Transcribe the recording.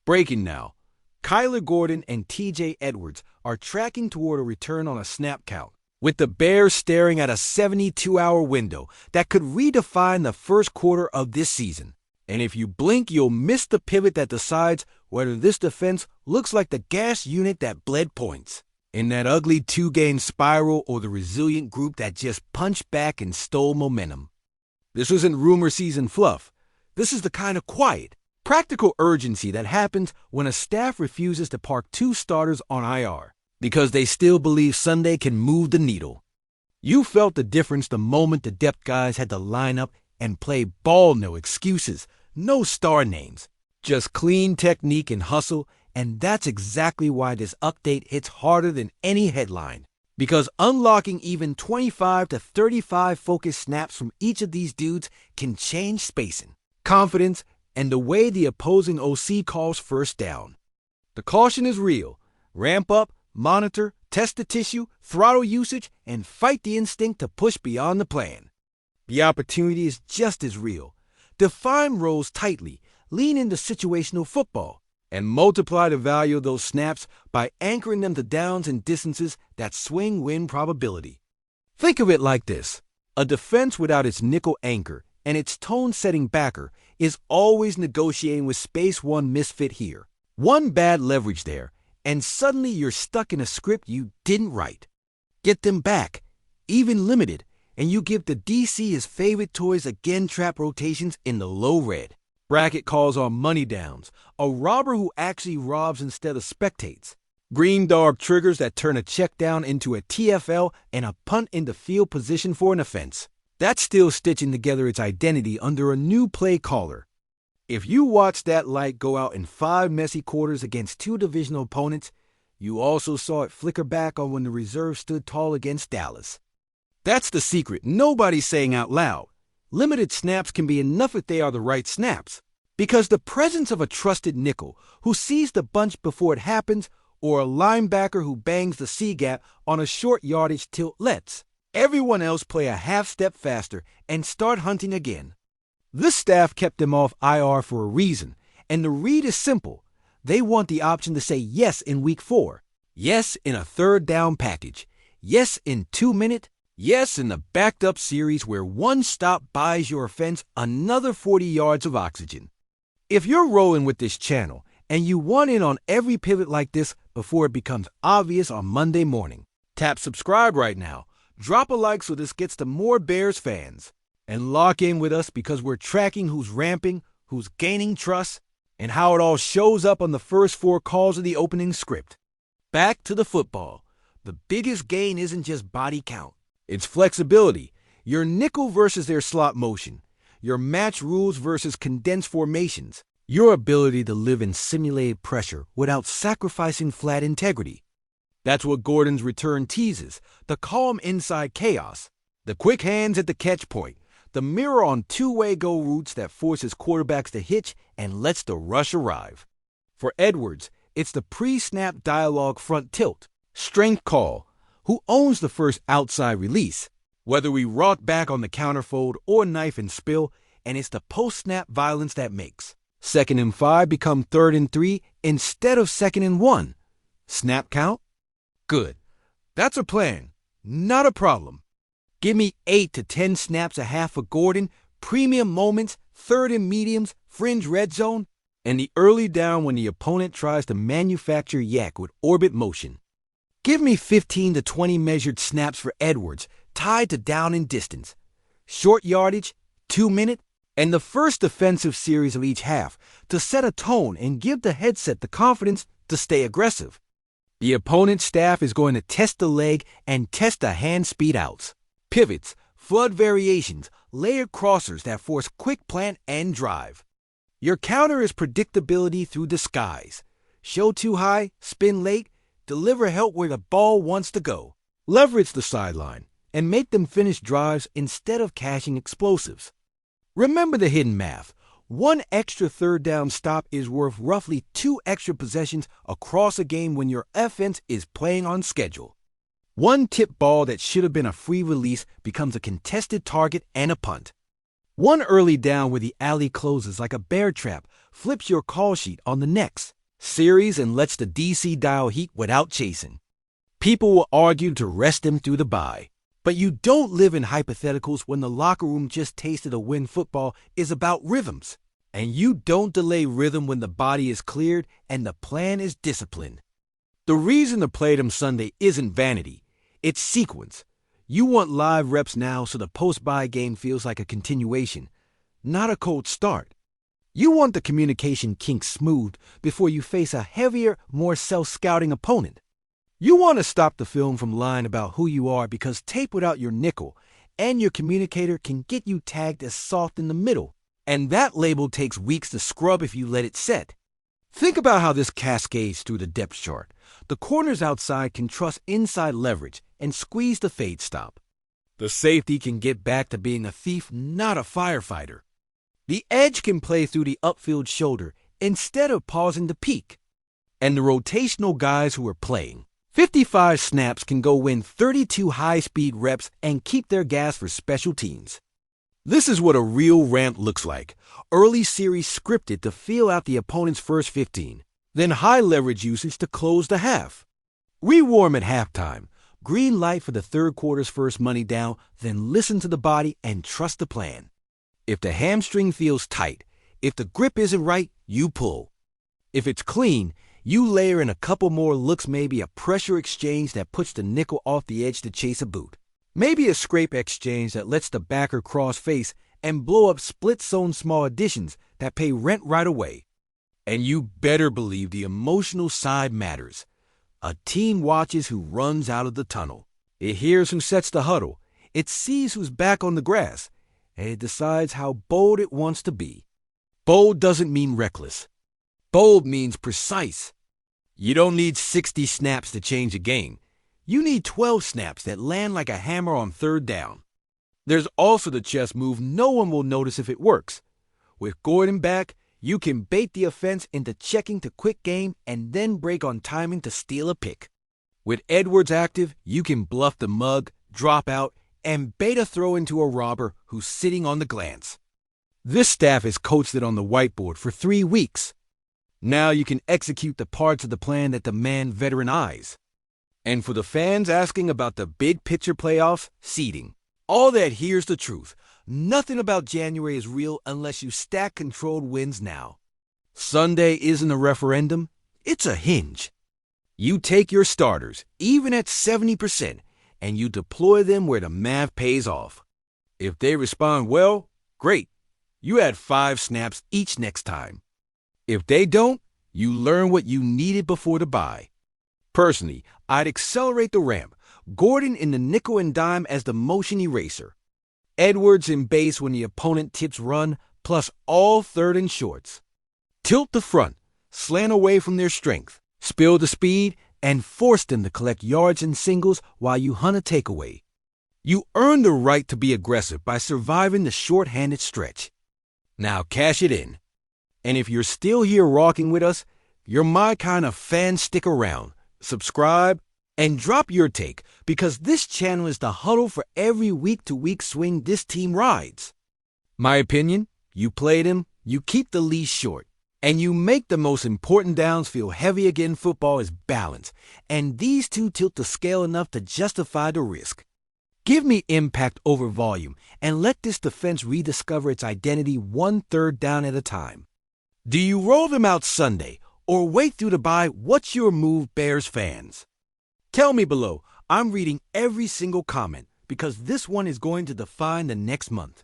Breaking now. Kyler Gordon and TJ Edwards are tracking toward a return on a snap count, with the Bears staring at a 72-hour window that could redefine the first quarter of this season. And if you blink, you'll miss the pivot that decides whether this defense looks like the gas unit that bled points in that ugly two-game spiral or the resilient group that just punched back and stole momentum. This isn't rumor season fluff. This is the kind of quiet, practical urgency that happens when a staff refuses to park two starters on IR because they still believe Sunday can move the needle. You felt the difference the moment the depth guys had to line up and play ball. No excuses, no star names, just clean technique and hustle, and that's exactly why this update hits harder than any headline. Because unlocking even 25 to 35 focused snaps from each of these dudes can change spacing, confidence, and the way the opposing OC calls first down. The caution is real. Ramp up, monitor, test the tissue, throttle usage, and fight the instinct to push beyond the plan. The opportunity is just as real. Define roles tightly, lean into situational football, and multiply the value of those snaps by anchoring them to downs and distances that swing win probability. Think of it like this. A defense without its nickel anchor and its tone-setting backer is always negotiating with space one misfit here, one bad leverage there, and suddenly you're stuck in a script you didn't write. Get them back, even limited, and you give the DC his favorite toys again trap rotations in the low red. Bracket calls on money downs, a robber who actually robs instead of spectates. Green dog triggers that turn a check down into a TFL and a punt into field position for an offense. That's still stitching together its identity under a new play caller. If you watched that light go out in 5 messy quarters against 2 divisional opponents, you also saw it flicker back on when the reserve stood tall against Dallas. That's the secret nobody's saying out loud. Limited snaps can be enough if they are the right snaps. Because the presence of a trusted nickel who sees the bunch before it happens, or a linebacker who bangs the C-gap on a short yardage tilt lets everyone else play a half step faster and start hunting again. This staff kept them off IR for a reason, and the read is simple. They want the option to say yes in week 4, yes in a third down package, yes in 2-minute, yes in the backed up series where one stop buys your offense another 40 yards of oxygen. If you're rolling with this channel and you want in on every pivot like this before it becomes obvious on Monday morning, tap subscribe right now, drop a like so this gets to more Bears fans, and lock in with us because we're tracking who's ramping, who's gaining trust, and how it all shows up on the first 4 calls of the opening script. Back to the football. The biggest gain isn't just body count. It's flexibility. Your nickel versus their slot motion. Your match rules versus condensed formations. Your ability to live in simulated pressure without sacrificing flat integrity. That's what Gordon's return teases. The calm inside chaos. The quick hands at the catch point. The mirror on two-way go routes that forces quarterbacks to hitch and lets the rush arrive. For Edwards, it's the pre-snap dialogue front tilt. Strength call. Who owns the first outside release? Whether we rock back on the counterfold or knife and spill, and it's the post-snap violence that makes 2nd and 5 become 3rd and 3 instead of 2nd and 1. Snap count? Good. That's a plan, not a problem. Give me 8 to 10 snaps a half for Gordon, premium moments, 3rd and mediums, fringe red zone, and the early down when the opponent tries to manufacture yak with orbit motion. Give me 15 to 20 measured snaps for Edwards, tied to down and distance. Short yardage, 2-minute, and the first defensive series of each half to set a tone and give the headset the confidence to stay aggressive. The opponent's staff is going to test the leg and test the hand speed outs. Pivots, flood variations, layered crossers that force quick plant and drive. Your counter is predictability through disguise. Show too high, spin late, deliver help where the ball wants to go. Leverage the sideline and make them finish drives instead of cashing explosives. Remember the hidden math. 1 extra third down stop is worth roughly 2 extra possessions across a game when your offense is playing on schedule. 1 tip ball that should have been a free release becomes a contested target and a punt. 1 early down where the alley closes like a bear trap flips your call sheet on the next. series and lets the DC dial heat without chasing. People will argue to rest him through the bye. But you don't live in hypotheticals when the locker room just tasted a win. Football is about rhythms. And you don't delay rhythm when the body is cleared and the plan is disciplined. The reason to play them Sunday isn't vanity. It's sequence. You want live reps now so the post-bye game feels like a continuation, not a cold start. You want the communication kinks smoothed before you face a heavier, more self-scouting opponent. You want to stop the film from lying about who you are because tape without your nickel and your communicator can get you tagged as soft in the middle, and that label takes weeks to scrub if you let it set. Think about how this cascades through the depth chart. The corners outside can trust inside leverage and squeeze the fade stop. The safety can get back to being a thief, not a firefighter. The edge can play through the upfield shoulder instead of pausing to peek. And the rotational guys who are playing 55 snaps can go win 32 high-speed reps and keep their gas for special teams. This is what a real ramp looks like. Early series scripted to feel out the opponent's first 15, then high leverage usage to close the half. Rewarm at halftime, green light for the third quarter's first money down, then listen to the body and trust the plan. If the hamstring feels tight, if the grip isn't right, you pull. If it's clean, you layer in a couple more looks, maybe a pressure exchange that puts the nickel off the edge to chase a boot. Maybe a scrape exchange that lets the backer cross face and blow up split zone small additions that pay rent right away. And you better believe the emotional side matters. A team watches who runs out of the tunnel. It hears who sets the huddle. It sees who's back on the grass. And it decides how bold it wants to be. Bold doesn't mean reckless. Bold means precise. You don't need 60 snaps to change a game. You need 12 snaps that land like a hammer on third down. There's also the chess move no one will notice if it works. With Gordon back, you can bait the offense into checking to quick game and then break on timing to steal a pick. With Edwards active, you can bluff the mug, drop out, and bait a throw into a robber who's sitting on the glance. This staff has coached it on the whiteboard for 3 weeks. Now you can execute the parts of the plan that demand veteran eyes. And for the fans asking about the big picture playoffs, seeding. All that here's the truth. Nothing about January is real unless you stack controlled wins now. Sunday isn't a referendum, it's a hinge. You take your starters, even at 70%, and you deploy them where the math pays off. If they respond well, great. You add 5 snaps each next time. If they don't, you learn what you needed before the bye. Personally, I'd accelerate the ramp, Gordon in the nickel and dime as the motion eraser. Edwards in base when the opponent tips run, plus all third and shorts. Tilt the front, slant away from their strength, spill the speed, and force them to collect yards and singles while you hunt a takeaway. You earn the right to be aggressive by surviving the short-handed stretch. Now cash it in. And if you're still here rocking with us, you're my kind of fan. Stick around, subscribe, and drop your take, because this channel is the huddle for every week-to-week swing this team rides. My opinion, you play them, you keep the leash short, and you make the most important downs feel heavy again. Football is balance, and these two tilt the scale enough to justify the risk. Give me impact over volume, and let this defense rediscover its identity 1/3 down at a time. Do you roll them out Sunday, or wait through the bye? What's your move, Bears fans? Tell me below. I'm reading every single comment because this one is going to define the next month.